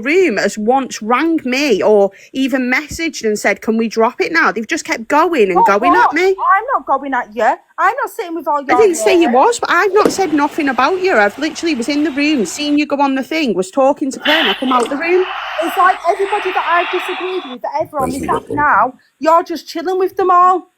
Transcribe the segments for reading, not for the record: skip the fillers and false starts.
room has once rang me or even messaged and said, can we drop it now? They've just kept going and going at me. I'm not going at you. I'm not sitting with all your... I didn't say you was, but I've not said nothing about you. I've literally was in the room, seen you go on the thing, was talking to Claire, and I come out the room. It's like everybody that I've disagreed with ever on this app now, you're just chilling with them all.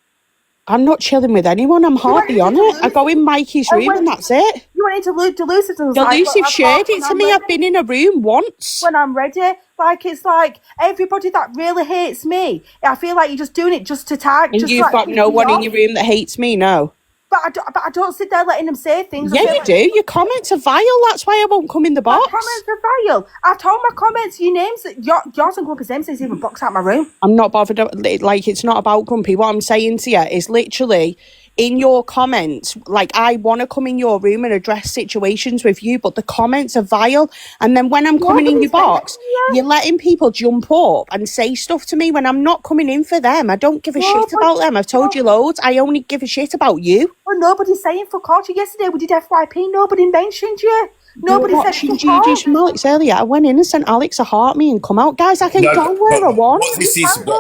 I'm not chilling with anyone. I'm hardly on it. I go in Mikey's room and that's it. You went into Delusive and Delusive shared it to me. I've been in a room once. When I'm ready. Like, it's like everybody that really hates me, I feel like you're just doing it just to tag. And you've got no one in your room that hates me, no? But I don't sit there letting them say things. Yeah, you do. Your comments are vile. That's why I won't come in the box. My comments are vile. I've told my comments, your names, yours and Grumpy's name says even box out my room. I'm not bothered. Like, it's not about Grumpy. What I'm saying to you is literally in your comments, like, I want to come in your room and address situations with you, but the comments are vile. And then when I'm coming in your box, you're letting people jump up and say stuff to me when I'm not coming in for them. I don't give a shit about them. I've told you loads. I only give a shit about you. Well, nobody's saying for culture. Yesterday we did FYP. Nobody mentioned you. Nobody said watching GG's from Alex earlier. I went in and sent Alex a heart me and come out. Guys, I can go where I want.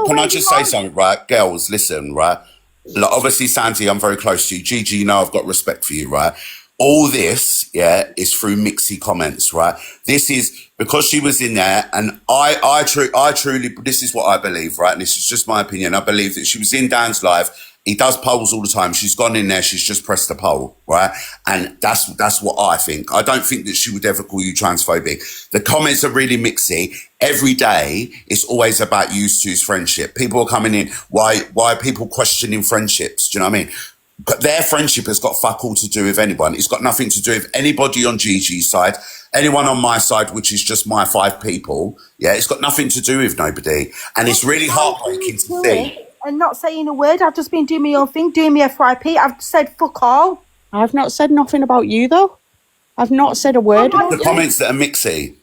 Can I just say something, right? Girls, listen, right? Like, obviously, Santi, I'm very close to you. Gigi, you know I've got respect for you, right? All this, is through Mixie comments, right? This is because she was in there, and I truly, this is what I believe, right? And this is just my opinion. I believe that she was in Dan's live. He does polls all the time. She's gone in there. She's just pressed the poll, right? And that's what I think. I don't think that she would ever call you transphobic. The comments are really mixy. Every day, it's always about you two's friendship. People are coming in. Why are people questioning friendships? Do you know what I mean? But their friendship has got fuck all to do with anyone. It's got nothing to do with anybody on Gigi's side, anyone on my side, which is just my 5 people. Yeah, it's got nothing to do with nobody. And it's really heartbreaking to see. And not saying a word. I've just been doing my own thing, doing my FYP. I've said fuck all. I've not said nothing about you, though. I've not said a word about the comments that are mixy.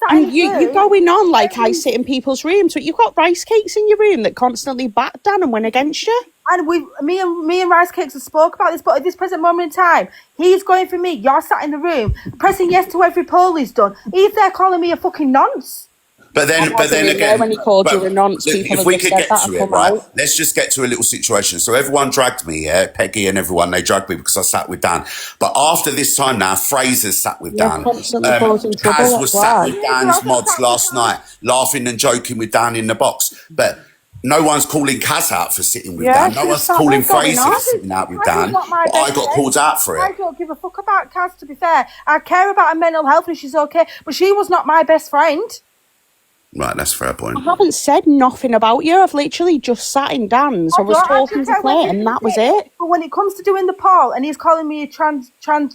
And you're going on like I sit in people's rooms, but you've got rice cakes in your room that constantly backed down and went against you. And me and Rice Cakes have spoke about this, but at this present moment in time, he's going for me. You're sat in the room, pressing yes to every poll he's done. He's there calling me a fucking nonce. But then again, when he called you a nonce, if we could get to it, right? Let's just get to a little situation. So everyone dragged me, Peggy and everyone, they dragged me because I sat with Dan. But after this time now, Fraser sat with Dan. Kaz was sat with Dan's mods last night, laughing and joking with Dan in the box. But no one's calling Kaz out for sitting with Dan. No one's calling Fraser for sitting out with Dan. But I got called out for it. I don't give a fuck about Kaz, to be fair. I care about her mental health and she's okay. But she was not my best friend. Right, that's a fair point. I haven't said nothing about you. I've literally just sat in Dan's. I was talking to Claire and that was it. But when it comes to doing the poll and he's calling me a transphobic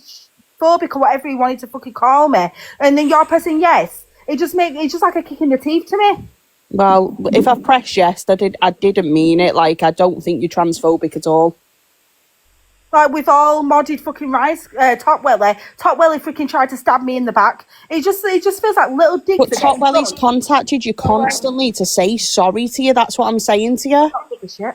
or whatever he wanted to fucking call me, and then you're pressing yes, it's just like a kick in the teeth to me. Well, if I press yes, I didn't mean it. Like, I don't think you're transphobic at all. Like, with all modded fucking Rice, Topwelly freaking tried to stab me in the back. It just feels like little digs. But Topwelly's contacted you constantly to say sorry to you. That's what I'm saying to you. I don't give a shit.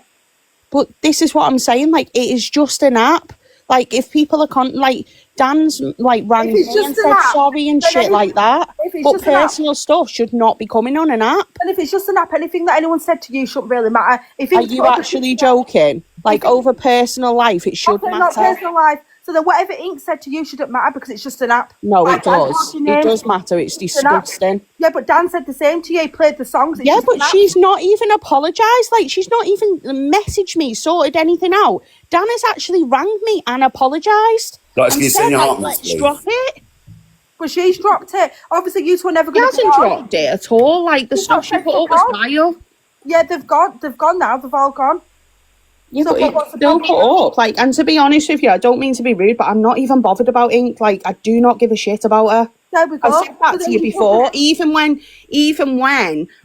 But this is what I'm saying. Like, it is just an app. Like, if people are like, Dan's like rang me and said sorry and shit like that. But personal stuff should not be coming on an app. And if it's just an app, anything that anyone said to you shouldn't really matter. Are you actually joking? Like, over personal life, it should matter. Not personal life. So then whatever Ink said to you shouldn't matter because it's just an app. No, it does. It does matter. It's disgusting. Yeah, but Dan said the same to you. He played the songs. Yeah, but she's not even apologised. Like, she's not even messaged me, sorted anything out. Dan has actually rang me and apologised. Like, and said, let's drop it. But she's dropped it. Obviously, you two are never going to. She hasn't dropped it at all. Like, the stuff she put up was vile. Yeah, they've gone now. They've all gone. Yeah, so but it's still put up. Like, and to be honest with you, I don't mean to be rude, but I'm not even bothered about Ink. Like, I do not give a shit about her. There we go. I've said that to you before. Even when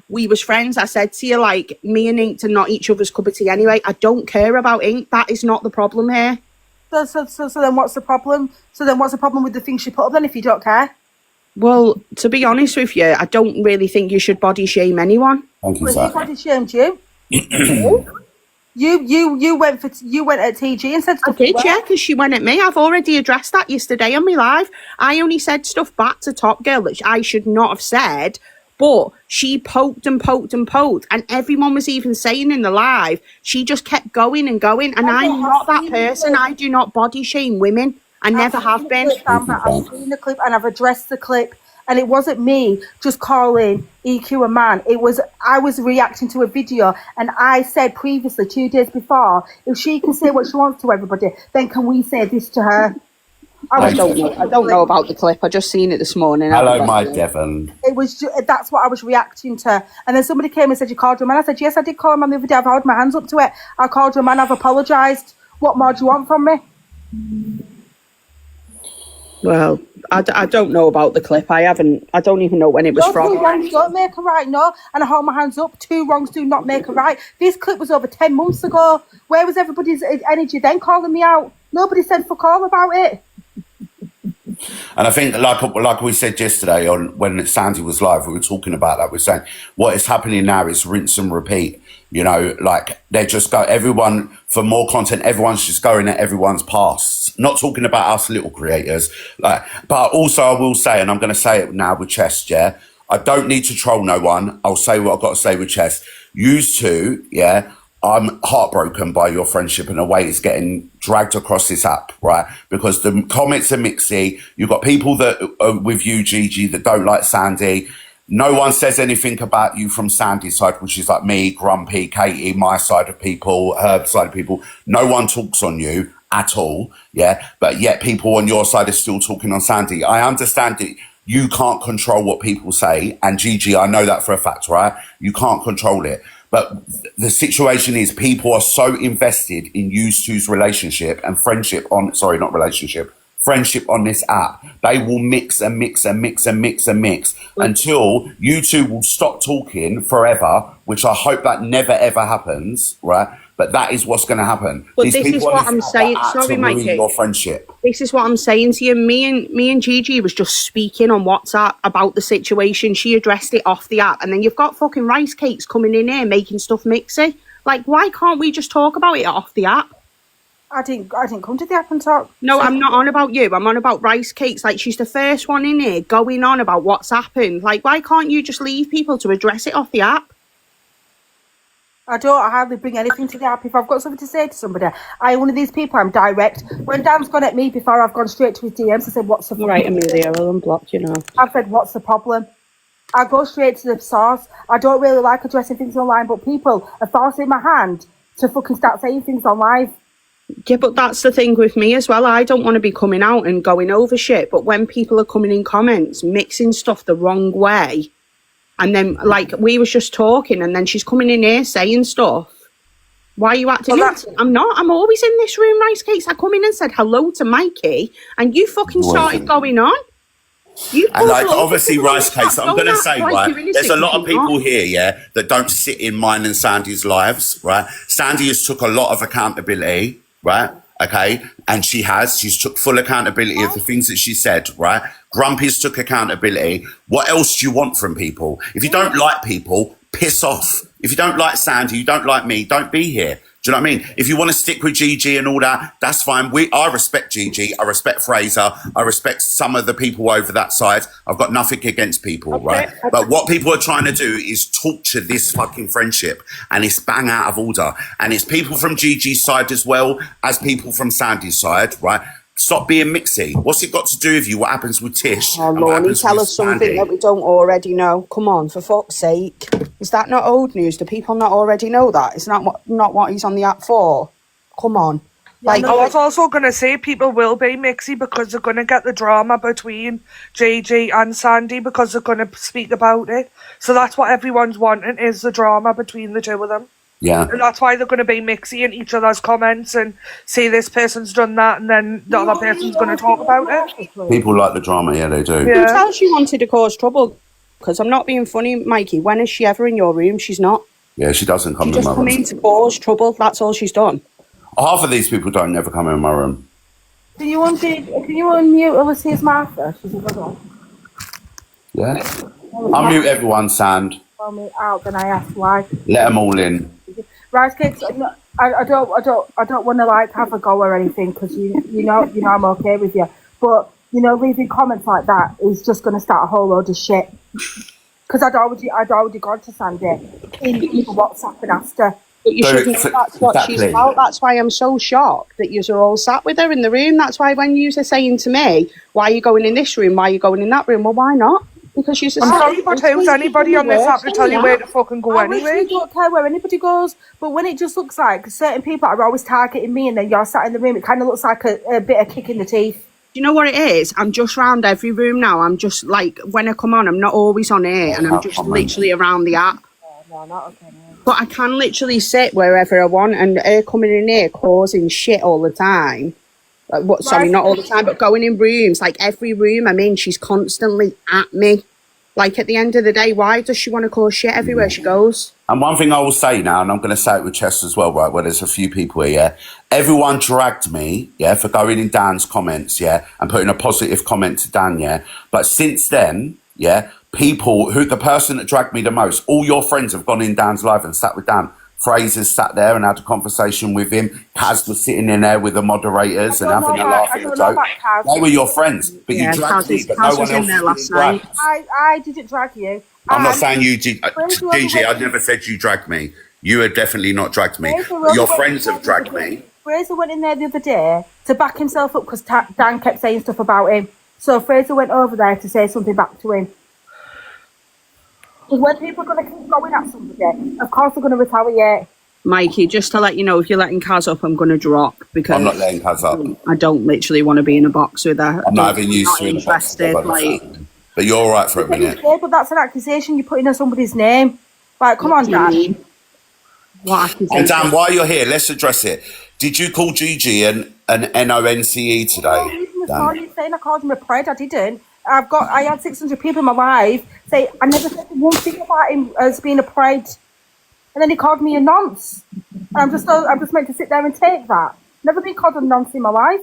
we was friends, I said to you, like, me and Ink are not each other's cup of tea anyway. I don't care about Ink. That is not the problem here. So then what's the problem? So then what's the problem with the things she put up then if you don't care? Well, to be honest with you, I don't really think you should body shame anyone. Thank you, well, he body shamed you. You went at TG and said stuff. I did, yeah, because she went at me. I've already addressed that yesterday on my live. I only said stuff back to Top Girl that I should not have said, But she poked and poked and poked, and everyone was even saying in the live, she just kept going and going. And I'm not that person. I do not body shame women. I never have been. I've seen the clip and I've addressed the clip. And it wasn't me just calling EQ a man. I was reacting to a video, and I said previously, 2 days before, if she can say what she wants to everybody, then can we say this to her? I don't know about the clip. I just seen it this morning. Hello, my Devon. That's what I was reacting to. And then somebody came and said, you called her a man. I said, yes, I did call him a man the other day. I've held my hands up to it. I called her a man. I've apologised. What more do you want from me? Well, I don't know about the clip. I don't even know when it was from. 2 wrongs don't make a right, no. And I hold my hands up. 2 wrongs do not make a right. This clip was over 10 months ago. Where was everybody's energy then calling me out? Nobody said fuck all about it. And I think, like we said yesterday on when Sandy was live, we were talking about that. We're saying what is happening now is rinse and repeat. You know, like they just go, everyone, for more content, everyone's just going at everyone's past. Not talking about us little creators. But also I will say, and I'm going to say it now with Chest, yeah, I don't need to troll no one. I'll say what I've got to say with Chest. Used to, yeah, I'm heartbroken by your friendship and the way it's getting dragged across this app, right? Because the comments are mixy. You've got people that are with you, Gigi, that don't like Sandy. No one says anything about you from Sandy's side, which is like me, Grumpy, Katie, my side of people, her side of people. No one talks on you at all, yeah? But yet people on your side are still talking on Sandy. I understand it. You can't control what people say. And Gigi, I know that for a fact, right? You can't control it. But the situation is people are so invested in you two's relationship and friendship friendship on this app. They will mix and mix and mix and mix and mix until you two will stop talking forever, which I hope that never ever happens, right? But that is what's going to happen. But this is what I'm saying. Sorry, Mikey. Your friendship. This is what I'm saying to you. Me and Gigi was just speaking on WhatsApp about the situation. She addressed it off the app, and then you've got fucking Rice Cakes coming in here making stuff mixy. Like, why can't we just talk about it off the app? I didn't come to the app and talk. No, I'm not on about you. I'm on about Rice Cakes. Like, she's the first one in here going on about what's happened. Like, why can't you just leave people to address it off the app? I hardly bring anything to the app. If I've got something to say to somebody, I'm one of these people, I'm direct. When Dan's gone at me before, I've gone straight to his DMs and said, what's the problem? Right, Amelia, I'll unblock you now. I've said, what's the problem? I go straight to the source. I don't really like addressing things online, but people are forcing my hand to fucking start saying things on live. Yeah, but that's the thing with me as well. I don't want to be coming out and going over shit, but when people are coming in comments, mixing stuff the wrong way, and then, like, we was just talking, and then she's coming in here saying stuff. Why are you acting innocent? I'm not. I'm always in this room, Rice Cakes. I come in and said hello to Mikey, and you fucking started going on. And like, obviously, Rice Cakes, I'm going to say, right, there's a lot of people here, yeah, that don't sit in mine and Sandy's lives, right? Sandy has took a lot of accountability, right? Okay, and she's took full accountability of the things that she said, right? Grumpy's took accountability. What else do you want from people? If you don't like people, piss off. If you don't like Sandy, you don't like me, don't be here. Do you know what I mean? If you want to stick with Gigi and all that, that's fine. I respect Gigi. I respect Fraser. I respect some of the people over that side. I've got nothing against people, right? But what people are trying to do is torture this fucking friendship, and it's bang out of order. And it's people from Gigi's side as well as people from Sandy's side, right? Stop being mixy. What's it got to do with you? What happens with Tish? Oh, Lorne, tell us something that we don't already know. Come on, for fuck's sake. Is that not old news? Do people not already know that? It's not what he's on the app for. Come on. I was also going to say people will be mixy because they're going to get the drama between Gigi and Sandy because they're going to speak about it. So that's what everyone's wanting, is the drama between the two of them. Yeah. And that's why they're going to be mixy in each other's comments and say this person's done that and then the other person's going to talk about it. People like the drama, yeah, they do. Yeah. Who tells she wanted to cause trouble? Because I'm not being funny, Mikey. When is she ever in your room? She's not. Yeah, she doesn't come in my room. She just come in to cause trouble. That's all she's done. Half of these people don't never come in my room. Can you unmute Alicia's Martha? She's a good one. Yeah. Unmute everyone, Sand. Call me out, then I ask why. Let them all in. Rice Cakes, I don't want to like have a go or anything because you know I'm okay with you, but leaving comments like that is just going to start a whole load of shit. because I'd already gone to Sandy in WhatsApp and asked her. But you So should know it's- that's what she's exactly. about. That's why I'm so shocked that you're all sat with her in the room. That's why when you are saying to me, why are you going in this room? Why are you going in that room? Well, why not? Because she's I'm sorry, but who's anybody on this app to tell you where to fucking go I anyway? literally don't care where anybody goes, but when it just looks like certain people are always targeting me and then you're sat in the room, it kind of looks like a bit of kick in the teeth. Do you know what it is? I'm just round every room now. I'm just like, when I come on, I'm not always on air and I'm just literally around the app. No, not okay. No. But I can literally sit wherever I want, and her coming in here causing shit all the time. Sorry, not all the time, but going in rooms, like every room I'm in, she's constantly at me. Like at the end of the day, why does she want to cause shit everywhere she goes? And one thing I will say now, and I'm going to say it with Chess as well, right, where there's a few people here, yeah? Everyone dragged me, yeah, for going in Dan's comments, yeah, and putting a positive comment to Dan, yeah? But since then, yeah, the person that dragged me the most, all your friends have gone in Dan's live and sat with Dan. Fraser's sat there and had a conversation with him. Kaz was sitting in there with the moderators and having a laugh at the joke. They were your friends, but Yeah, you dragged me, but Kaz no was one in there else last was night. I didn't drag you. I'm not And saying you, Fraser Gigi, wasn't- I never said you dragged me. You had definitely not dragged me. Fraser wasn't- Your friends have dragged me. Fraser went in there the other day to back himself up because Dan kept saying stuff about him. So Fraser went over there to say something back to him. Because when people are going to keep going at somebody, of course they're going to retaliate. Mikey, just to let you know, if you're letting Kaz up, I'm going to drop because I'm not letting Kaz up. I don't literally want to be in a box with her. I'm not having you not two in the box. interested. Like, But you're all right for a minute. Yeah, but that's an accusation. You're putting in somebody's name. Like, come on, Dan. what accusation? And Dan, while you're here, let's address it. Did you call Gigi an NONCE today? Dan? Saying I called him a pred. I didn't. I had 600 people in my life say I never said one thing about him as being a pred. And then he called me a nonce. And I'm just meant to sit there and take that. Never been called a nonce in my life.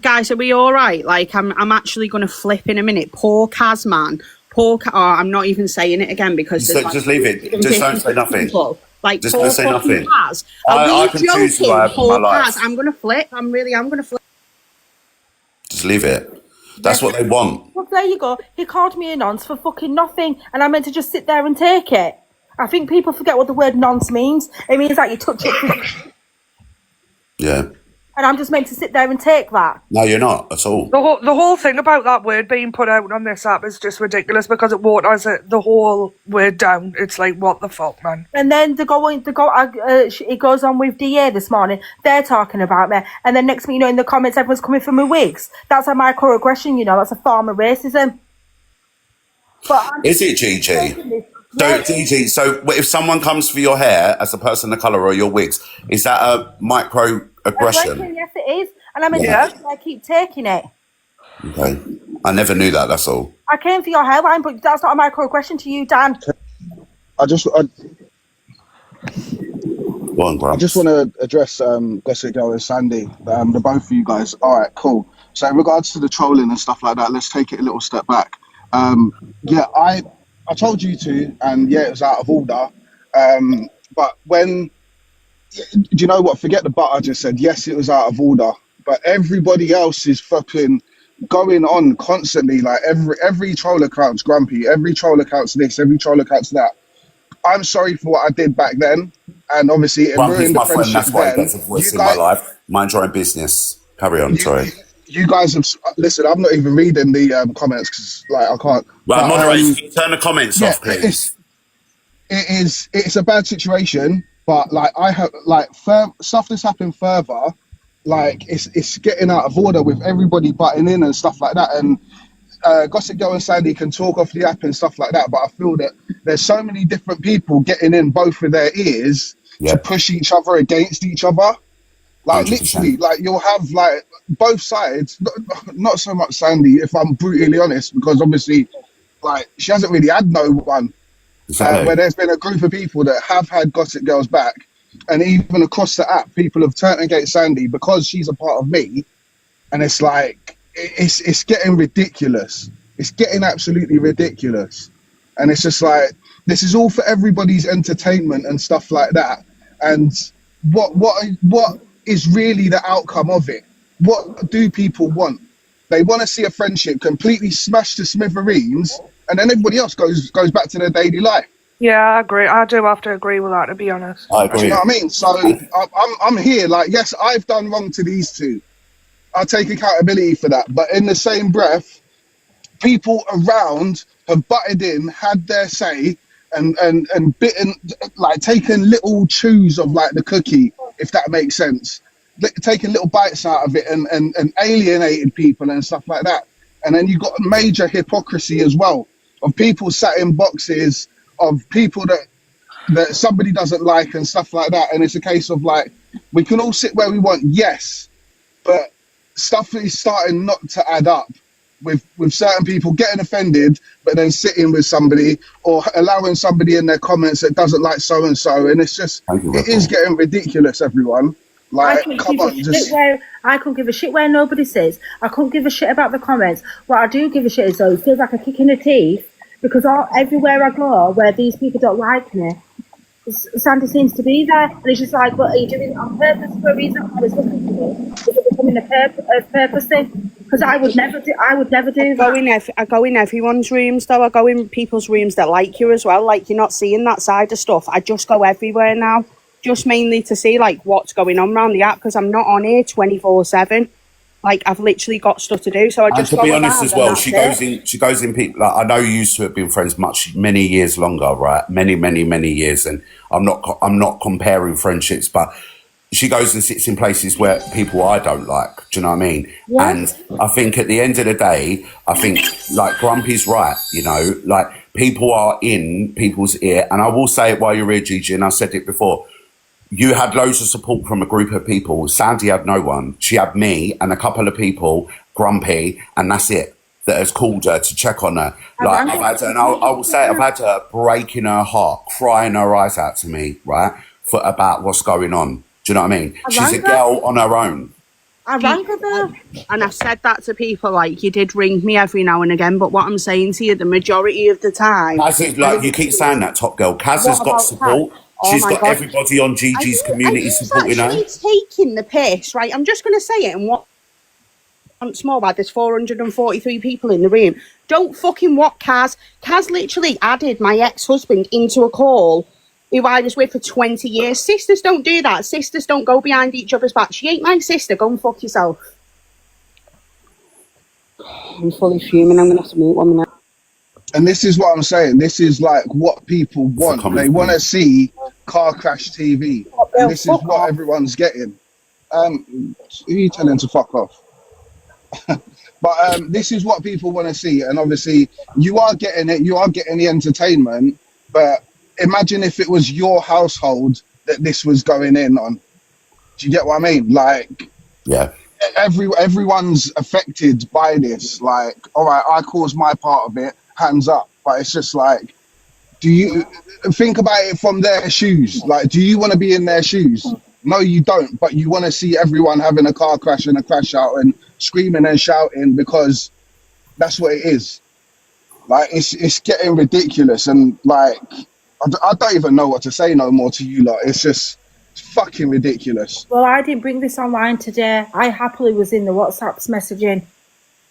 Guys, are we all right? Like, I'm actually going to flip in a minute. Poor Kaz, man. I'm not even saying it again because Just, there's, like, just leave it. Just don't say nothing. people. Like, Just poor don't say fucking nothing. Kaz. I Are can we choose who joking? I have in Poor my life. Kaz. I'm going to flip. Just leave it. That's what they want. Well, there you go. He called me a nonce for fucking nothing. And I meant to just sit there and take it. I think people forget what the word nonce means. It means that you touch it. Yeah. And I'm just meant to sit there and take that. No, you're not at all. The whole thing about that word being put out on this app is just ridiculous because it waters the whole word down. It's like, what the fuck, man? And then it goes on with DA this morning. They're talking about me. And then next thing you know, in the comments, everyone's coming for my wigs. That's a microaggression, you know. That's a form of racism. But Is it, Gigi? So, Gigi, so if someone comes for your hair as a person of colour or your wigs, is that a microaggression? Yes, it is. And I'm I keep taking it. Okay. I never knew that, that's all. I came for your hairline, but that's not a microaggression to you, Dan. I just Go on, Grant. I just want to address Gossip Girl and Sandy, the both of you guys. All right, cool. So in regards to the trolling and stuff like that, let's take it a little step back. I told you to, and yeah, it was out of order. But do you know what? Forget the but I just said. Yes, it was out of order. But everybody else is fucking going on constantly. Like every troll account's grumpy. Every troll account's this. Every troll account's that. I'm sorry for what I did back then, and obviously it Grumpy's ruined the my friend, friendship that's why he then. gets a voice in my life. Mind your own business. Carry on, sorry. You guys have listen. I'm not even reading the comments because I can't. Well, but, moderators, can you turn the comments off, please? It's a bad situation, but I have stuff that's happened further. It's getting out of order with everybody butting in and stuff like that. And Gossip Girl and Sandy can talk off the app and stuff like that, but I feel that there's so many different people getting in both of their ears to push each other against each other. 100%. Literally, you'll have both sides, not so much Sandy, if I'm brutally honest, because obviously, she hasn't really had no one. Exactly. Where there's been a group of people that have had Gossip Girl's back, and even across the app, people have turned against Sandy because she's a part of me, and it's it's getting ridiculous. It's getting absolutely ridiculous, and it's just this is all for everybody's entertainment and stuff like that. And what is really the outcome of it? What do people want? They want to see a friendship completely smashed to smithereens and then everybody else goes back to their daily life. Yeah, I agree. I do have to agree with that, to be honest. I Do you agree. know what I mean? So I'm here, like, yes, I've done wrong to these two. I'll take accountability for that. But in the same breath, people around have butted in, had their say, and bitten, like, taken little chews of, like, the cookie, if that makes sense. Taking little bites out of it and alienated people and stuff like that. And then you got major hypocrisy as well of people sat in boxes of people that somebody doesn't like and stuff like that. And it's a case of, like, we can all sit where we want, yes, but stuff is starting not to add up with certain people getting offended, but then sitting with somebody or allowing somebody in their comments that doesn't like so and so. And it's just, Thank you, it is Ripple. getting ridiculous, everyone. I Like, couldn't come give a on, shit just. where I couldn't give a shit where nobody says. I couldn't give a shit about the comments. What I do give a shit is, though, it feels like a kick in the teeth because everywhere I go where these people don't like me, Sandy seems to be there, and it's just like, well, are you doing it on purpose for a reason? I was looking for me. Is it becoming a purpose thing? Because I would never do I go in everyone's rooms though. I go in people's rooms that like you as well. Like, you're not seeing that side of stuff. I just go everywhere now, just mainly to see like what's going on around the app because I'm not on here 24/7. Like, I've literally got stuff to do, so I And just to go be honest around as and well, that's she goes in people, like, I know you used to have been friends many years longer, right? Many years. And I'm not comparing friendships, but she goes and sits in places where people I don't like. Do you know what I mean? Yeah. And I think at the end of the day, I think, like, Grumpy's right, you know, like, people are in people's ear. And I will say it while you're here, Gigi, and I said it before. You had loads of support from a group of people. Sandy had no one. She had me and a couple of people, Grumpy, and that's it, that has called her to check on her. Like, I've had her, and I will say, I've had her breaking her heart, crying her eyes out to me, right, for about what's going on. Do you know what I mean? She's a girl on her own. I rang her though. And I've said that to people, like, you did ring me every now and again, but what I'm saying to you, the majority of the time... Kaz is, like, you keep saying that, Top Girl. Kaz has got support. Oh She's my got God. everybody on Gigi's community supporting her. Who's taking the piss, right? I'm just going to say it and once more, about there's 443 people in the room. Don't fucking what, Kaz? Kaz literally added my ex-husband into a call who I was with for 20 years. Sisters don't do that. Sisters don't go behind each other's back. She ain't my sister. Go and fuck yourself. I'm fully fuming. I'm going to have to mute 1 minute. And this is what I'm saying. This is like what people want. They want to see car crash TV. And this is what everyone's getting. Who are you telling to fuck off? But this is what people want to see. And obviously, you are getting it. You are getting the entertainment. But imagine if it was your household that this was going in on. Do you get what I mean? Like, Yeah. everyone's affected by this. Like, all right, I caused my part of it. Hands up. But it's just like, do you think about it from their shoes? Like, do you want to be in their shoes? No, you don't. But you want to see everyone having a car crash and a crash out and screaming and shouting because that's what it is. Like, it's getting ridiculous. And like, I don't even know what to say no more to you lot. It's just fucking ridiculous. Well, I didn't bring this online today. I happily was in the WhatsApps messaging.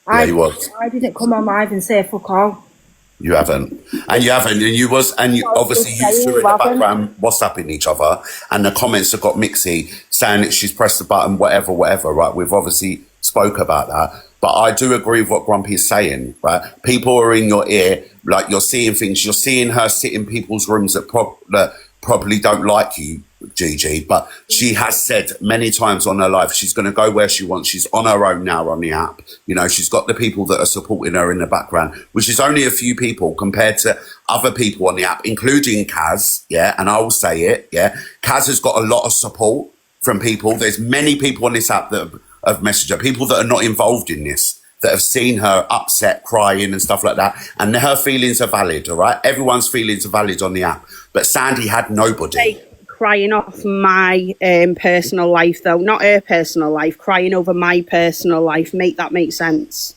Yeah, you was. I didn't come on live and say fuck all. You haven't. And you haven't. And you was, and you obviously used to in the background WhatsApping each other. And the comments have got mixy saying that she's pressed the button, whatever, right? We've obviously spoke about that. But I do agree with what Grumpy is saying, right? People are in your ear, like, you're seeing things. You're seeing her sit in people's rooms that probably don't like you, Gigi. But she has said many times on her life she's going to go where she wants. She's on her own now on the app. You know, she's got the people that are supporting her in the background, which is only a few people compared to other people on the app, including Kaz. Yeah, and I will say it. Yeah, Kaz has got a lot of support from people. There's many people on this app that have messaged her, people that are not involved in this, that have seen her upset, crying and stuff like that. And her feelings are valid, all right? Everyone's feelings are valid on the app. But Sandy had nobody. Crying off my personal life, though, not her personal life, crying over my personal life. Make that make sense?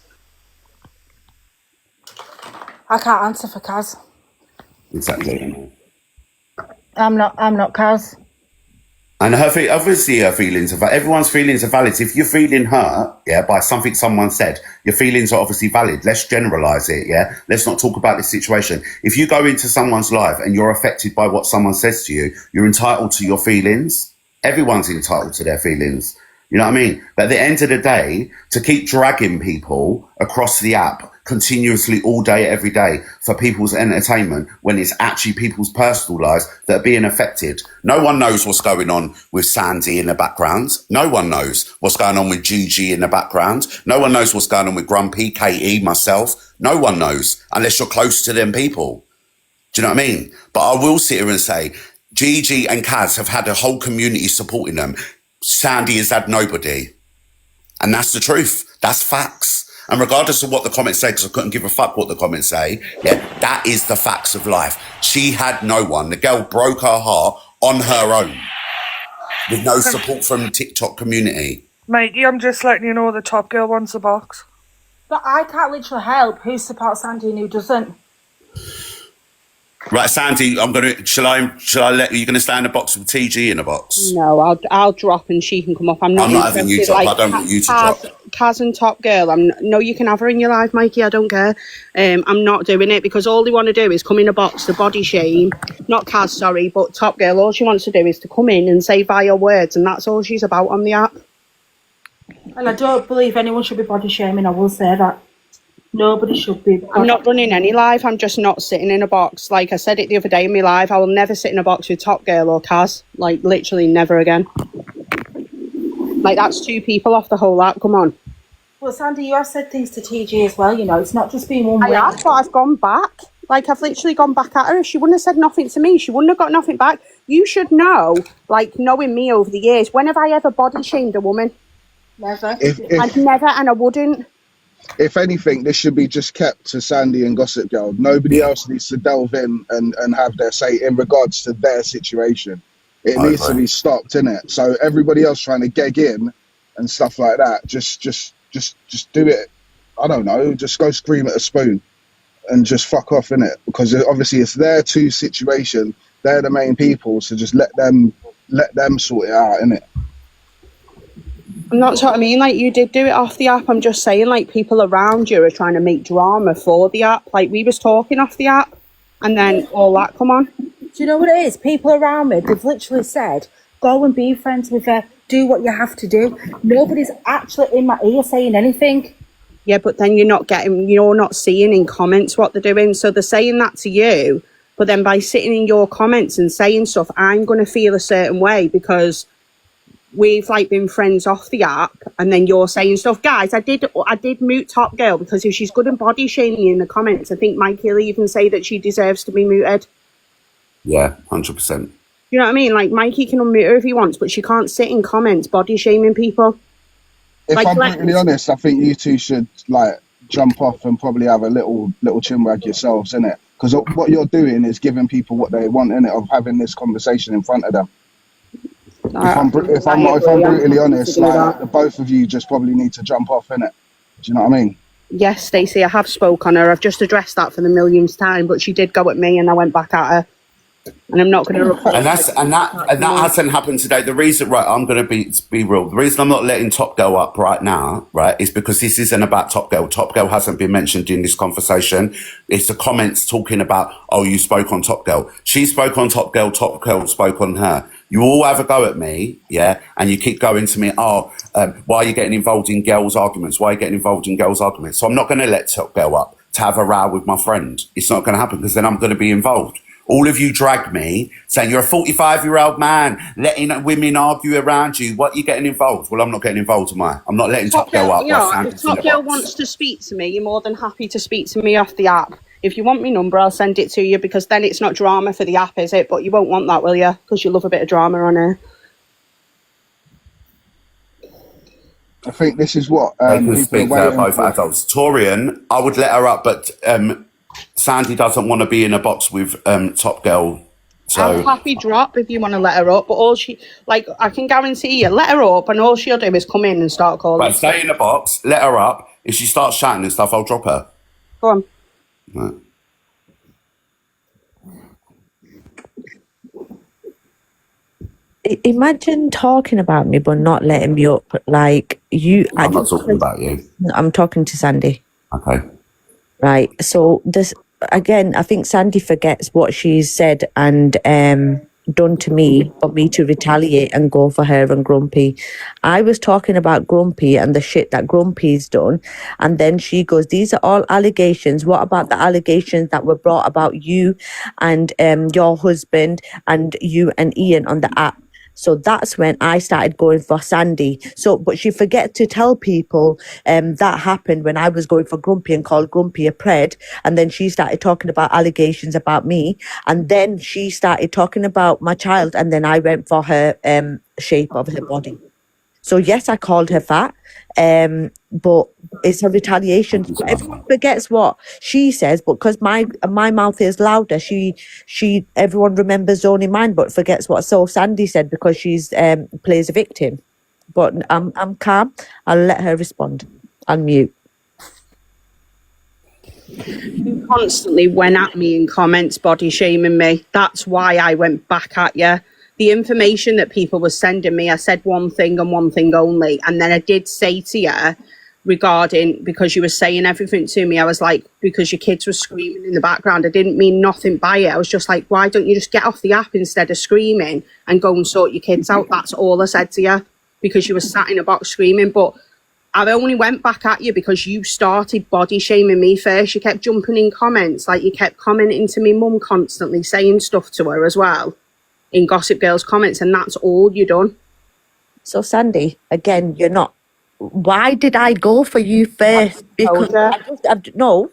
I can't answer for Kaz. Exactly. I'm not Kaz. And obviously her feelings are everyone's feelings are valid. If you're feeling hurt, yeah, by something someone said, your feelings are obviously valid. Let's generalize it, yeah. Let's not talk about this situation. If you go into someone's life and you're affected by what someone says to you, you're entitled to your feelings. Everyone's entitled to their feelings. You know what I mean? But at the end of the day, to keep dragging people across the app continuously all day, every day for people's entertainment when it's actually people's personal lives that are being affected. No one knows what's going on with Sandy in the background. No one knows what's going on with Gigi in the background. No one knows what's going on with Grumpy, Katie, myself. No one knows unless you're close to them people. Do you know what I mean? But I will sit here and say, Gigi and Kaz have had a whole community supporting them. Sandy has had nobody. And that's the truth. That's facts. And regardless of what the comments say, because I couldn't give a fuck what the comments say, yeah, that is the facts of life. She had no one. The girl broke her heart on her own with no support from the TikTok community. Mikey, I'm just letting you know the Top Girl wants a box. But I can't literally help who supports Sandy and who doesn't. Right, Sandy, shall I let you're gonna stay in the box with TG in the box? No, I'll drop and she can come up. I'm not having you interested, drop. I don't want you to drop. Kaz and Top Girl. No, you can have her in your life, Mikey. I don't care. I'm not doing it because all they want to do is come in a box to body shame. Not Kaz, sorry, but Top Girl. All she wants to do is to come in and say vile words, and that's all she's about on the app. And I don't believe anyone should be body shaming. I will say that. Nobody should be. I'm not running any live. I'm just not sitting in a box. Like I said it the other day in my live, I will never sit in a box with Top Girl or Kaz. Like, literally never again. Like, that's two people off the whole app. Come on. Well, Sandy, you have said things to TG as well. You know, it's not just been one way. I have, but I've gone back. Like, I've literally gone back at her. If she wouldn't have said nothing to me, she wouldn't have got nothing back. You should know, like, knowing me over the years, when have I ever body shamed a woman? Never. I've never, and I wouldn't. If anything, this should be just kept to Sandy and Gossip Girl. Nobody else needs to delve in and have their say in regards to their situation. It needs to be stopped, innit? So everybody else trying to geg in and stuff like that, just do it. I don't know. Just go scream at a spoon and just fuck off, innit? Because obviously it's their two situation. They're the main people, so just let them sort it out, innit? And that's what I mean, like, you did do it off the app. I'm just saying, like, people around you are trying to make drama for the app. Like, we was talking off the app, and then all that come on. Do you know what it is? People around me, they've literally said, go and be friends with her, do what you have to do. Nobody's actually in my ear saying anything. Yeah, but then you're not seeing in comments what they're doing. So they're saying that to you, but then by sitting in your comments and saying stuff, I'm going to feel a certain way because we've like been friends off the app, and then you're saying stuff. Guys, I did mute Top Girl because if she's good and body shaming in the comments, I think Mikey will even say that she deserves to be muted. Yeah, 100%. You know what I mean? Like, Mikey can unmute her if he wants, but she can't sit in comments body shaming people. If like, I'm brutally honest, I think you two should like jump off and probably have a little chinwag yourselves, innit? Because what you're doing is giving people what they want, innit, of having this conversation in front of them. If I'm brutally honest, like, the both of you just probably need to jump off, innit? Do you know what I mean? Yes, Stacey, I have spoke on her. I've just addressed that for the millionth time, but she did go at me and I went back at her. And I'm not going to report. And that hasn't happened today. The reason, right, I'm going to be real. The reason I'm not letting Top Girl up right now, right, is because this isn't about Top Girl. Top Girl hasn't been mentioned in this conversation. It's the comments talking about, oh, you spoke on Top Girl. She spoke on Top Girl. Top Girl spoke on her. You all have a go at me, yeah, and you keep going to me, why are you getting involved in girls' arguments? Why are you getting involved in girls' arguments? So I'm not going to let Top Girl up to have a row with my friend. It's not going to happen because then I'm going to be involved. All of you drag me saying you're a 45-year-old man letting women argue around you. What, you getting involved? Well, I'm not getting involved, am I? I'm not letting Top Girl up. If Top Girl wants to speak to me, you're more than happy to speak to me off the app. If you want my number, I'll send it to you because then it's not drama for the app, is it? But you won't want that, will you? Because you love a bit of drama on here. I think this is what they can speak. They're both adults. Torian, I would let her up, but Sandy doesn't want to be in a box with Top Girl. So I'm happy drop if you want to let her up, but all she, like, I can guarantee you, let her up and all she'll do is come in and start calling. But stay in the box, let her up. If she starts shouting and stuff, I'll drop her. Go on. Right. Imagine talking about me but not letting me up. Like you, I'm not talking about you. I'm talking to Sandy. Okay. Right. So this again, I think Sandy forgets what she's said and done to me for me to retaliate and go for her and Grumpy. I was talking about Grumpy and the shit that Grumpy's done, and then she goes, "These are all allegations. What about the allegations that were brought about you and your husband and you and Ian on the app?" So that's when I started going for Sandy. So, but she forgets to tell people that happened when I was going for Grumpy and called Grumpy a pred. And then she started talking about allegations about me. And then she started talking about my child. And then I went for her shape of her body. So yes, I called her fat, but it's a retaliation. Everyone forgets what she says, but because my mouth is louder, everyone remembers only mine, but forgets what Sandy said because she's plays a victim. But I'm calm. I'll let her respond. I'll mute. You constantly went at me in comments, body shaming me. That's why I went back at you. The information that people were sending me, I said one thing and one thing only. And then I did say to you regarding, because you were saying everything to me, I was like, because your kids were screaming in the background, I didn't mean nothing by it. I was just like, why don't you just get off the app instead of screaming and go and sort your kids out? That's all I said to you, because you were sat in a box screaming. But I only went back at you because you started body shaming me first. You kept jumping in comments, like you kept commenting to me mum constantly, saying stuff to her as well in Gossip Girl's comments, and that's all you done. So Sandy, again, you're not. Why did I go for you first? Because no,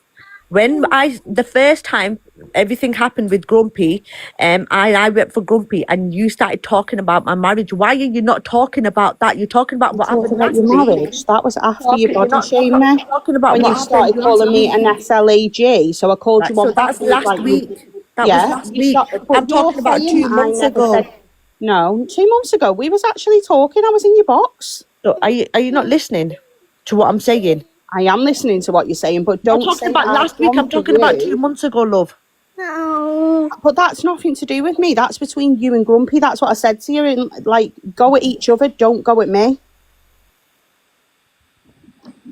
when the first time everything happened with Grumpy, I went for Grumpy, and you started talking about my marriage. Why are you not talking about that? You're talking about what happened About last your week. marriage. That was after you You're body not shamed me. talking about When what you started happened calling me last an SLAG, so I called Right, you so one back. that's last week. That was last you week. but I'm you're talking about saying 2 I months never ago. said. No, 2 months ago we was actually talking. I was in your box. So are you not listening to what I'm saying? I am listening to what you're saying, but I'm don't talking say about I've last week. gone I'm for talking about 2 you. months ago, love. But that's nothing to do with me. That's between you and Grumpy. That's what I said to you. And like, go at each other. Don't go at me.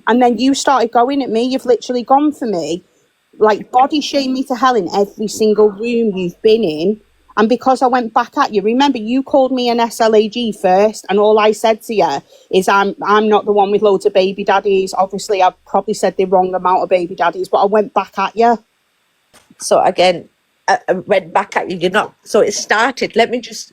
And then you started going at me. You've literally gone for me. Like, body shame me to hell in every single room you've been in. And because I went back at you, remember you called me an SLAG first, and all I said to you is I'm not the one with loads of baby daddies. Obviously, I've probably said the wrong amount of baby daddies, but I went back at you. So again, I went back at you. You're not. So it started. Let me just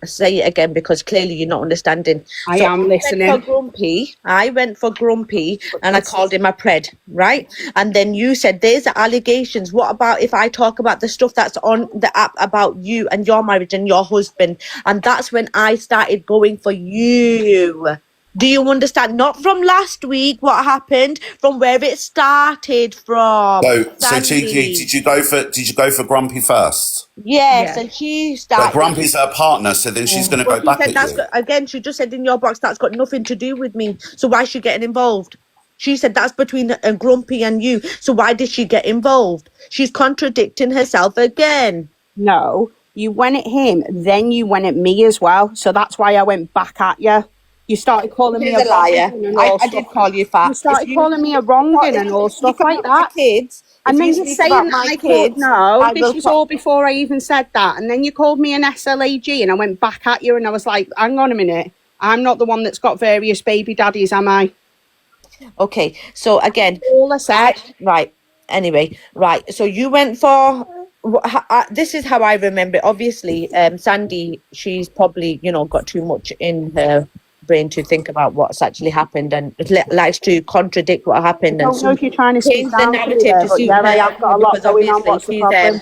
say it again because clearly you're not understanding. I am listening. I went for Grumpy, and I called him a pred, right? And then you said there's allegations. What about if I talk about the stuff that's on the app about you and your marriage and your husband? And that's when I started going for you. Do you understand? Not from last week, what happened, from where it started from. So Tiki, did you go for Grumpy first? Yes, and she started. But Grumpy's her partner, so then she's going to go back at you. Again, she just said in your box that's got nothing to do with me. So why is she getting involved? She said that's between Grumpy and you. So why did she get involved? She's contradicting herself again. No, you went at him, then you went at me as well. So that's why I went back at you. You started calling me a liar. I did call you fat. You started calling me a wronging and all stuff like that. Kids, and then you're saying that I called. No, this was all before I even said that. And then you called me an SLAG, and I went back at you, and I was like, "Hang on a minute, I'm not the one that's got various baby daddies, am I?" Okay, so again, all I said. Right. Anyway, right. So you went for. This is how I remember it. Obviously, Sandy, she's probably got too much in her brain to think about what's actually happened and likes to contradict what happened. I don't know if you're trying to change the narrative to suit I have got a lot going on. What's the problem?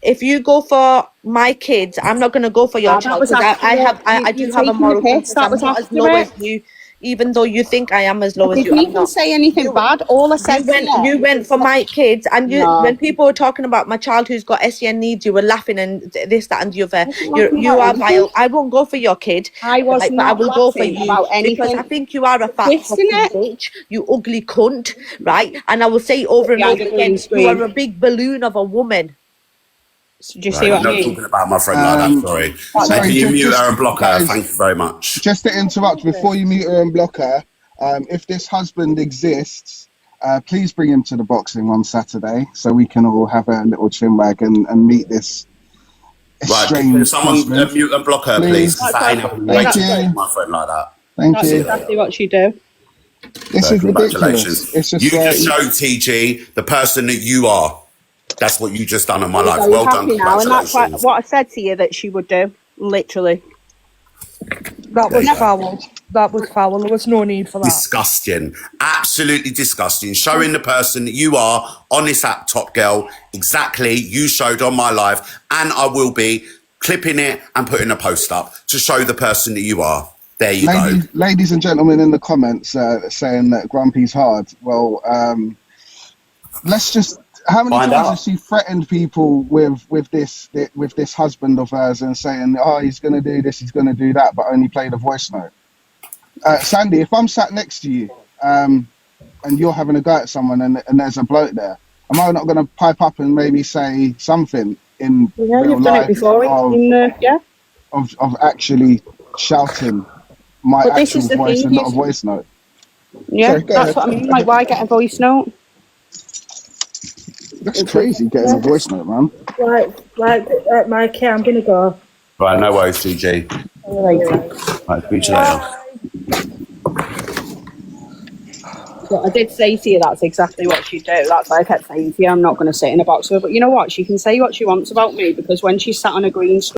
If you go for my kids, I'm not going to go for your child because I do have a moral compass. I'm not as low as you, even though you think I am as low as you. Did you even say anything bad? All I said you went for my kids, and when people were talking about my child who's got SEN needs, you were laughing and this, that, and the other. You are vile. I won't go for your kid. I was but not I will go for you about anything. because I think you are a fat bitch, you ugly cunt, right? And I will say over and over again, you are a big balloon of a woman. Do you see Right, what I'm I not mean? talking about my friend like that, sorry. So sorry, can you mute just- her and block her? guys, Thank you very much. Just to interrupt, before you mute her and block her, if this husband exists, please bring him to the boxing on Saturday so we can all have a little chinwag and meet this Right, can estranged someone husband. mute and block her, Please. please? 'Cause that ain't happening way Thank too you. much with my friend like that. Thank That's you. exactly what you do. This So is congratulations. ridiculous. It's just You like, just showed TG the person that you are. That's what you just done in my life. So Well you're done. happy now, and that's Congratulations. what I said to you that she would do. Literally. That There was you go. foul. That was foul. There was no need for that. Disgusting. Absolutely disgusting. Showing the person that you are on this app, Top Girl, exactly you showed on my live, and I will be clipping it and putting a post up to show the person that you are. There you go. ladies and gentlemen in the comments saying that Grumpy's hard. Well, let's just. How many Find times out. has she threatened people with this husband of hers and saying, "Oh, he's going to do this, he's going to do that," but only play the voice note? Sandy, if I'm sat next to you and you're having a go at someone and there's a bloke there, am I not going to pipe up and maybe say something in Yeah, real you've done it life before. Yeah. of actually shouting my But this actual is the voice thing, and not a you've- voice note? Yeah, Sorry, go that's ahead. what I mean. Like, why get a voice note? That's crazy getting a voice note, man. Right, Mikey, I'm gonna go. Right, no worries, TG. Right, speak to you later. But I did say to you that's exactly what she'd do. That's why I kept saying to you, I'm not going to sit in a box with her. But you know what? She can say what she wants about me because when she's sat on a green screen